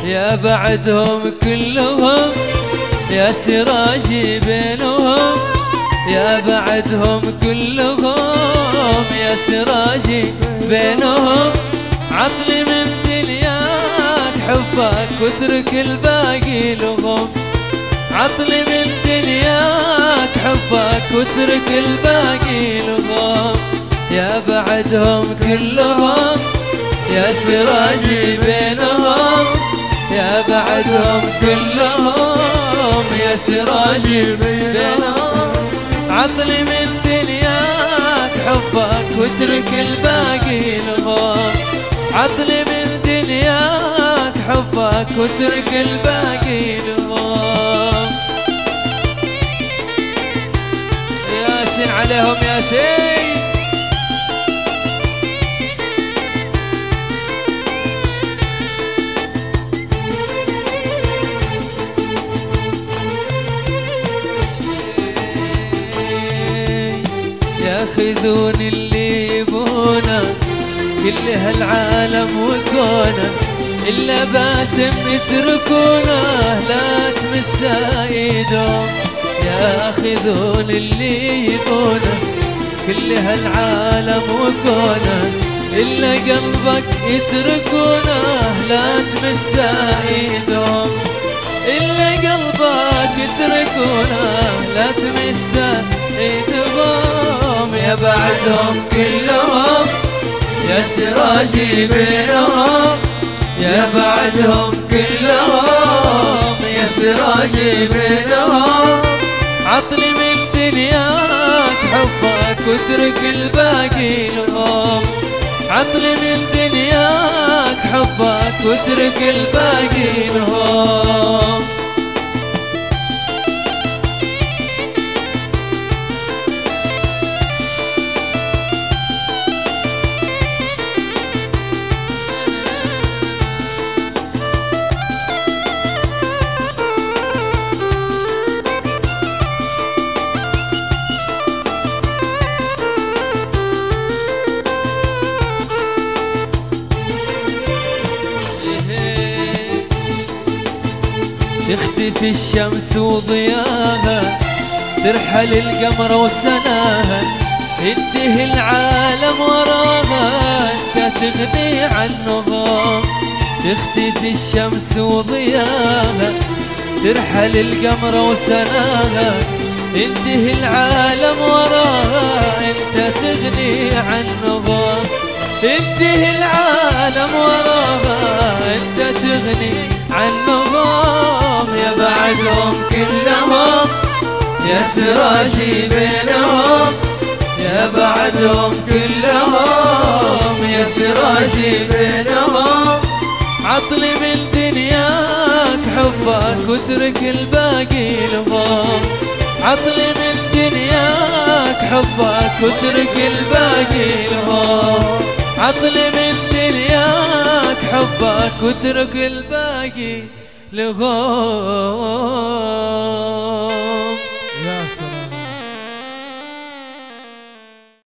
يا بعدهم كلهم يا سراجي بينهم، يا بعدهم كلهم يا سراجي بينهم. عطلي من دنياك حبك واترك الباقي لهم، عطلي من دنياك حبك واترك الباقي لهم. يا بعدهم كلهم يا سراجي بينهم، يا بعدهم كلهم يا سراجي بينهم. عطلي من دنياك حبك واترك الباقي لهم، عطلي من دنياك حبك واترك الباقي لهم. ياسين عليهم ياسين. ياخذون اللي يبونه كل هالعالم وكونه، إلا باسم يتركونه لا تمس ايدهم. ياخذون اللي يبونه كل هالعالم وكونه، إلا قلبك يتركونه لا تمس ايدهم. إلا قلبك يتركونه لا تمس ايدهم. يا بعدهم كلهم يا سراجي بينهم، يا بعدهم كلهم يا سراجي بينهم. عطلي من دنياك حبك واترك الباقي لهم، عطلي من دنياك حبك واترك الباقي لهم. تختفي الشمس وضياها، ترحل القمر وسناها، ينتهي العالم وراها انت تغني عنهم. تختفي الشمس وضياها، ترحل القمر وسناها، ينتهي العالم وراها انت تغني عنهم. ينتهي العالم وراها انت تغني عنهم. يا بعدهم كلهم يا سراجي بينهم، يا بعدهم كلهم يا سراجي بينهم. عطلي من دنياك حبك واترك الباقي لهم، عطلي من دنياك حبك واترك الباقي لهم. عطلي من دنياك حبك واترك الباقي لهم.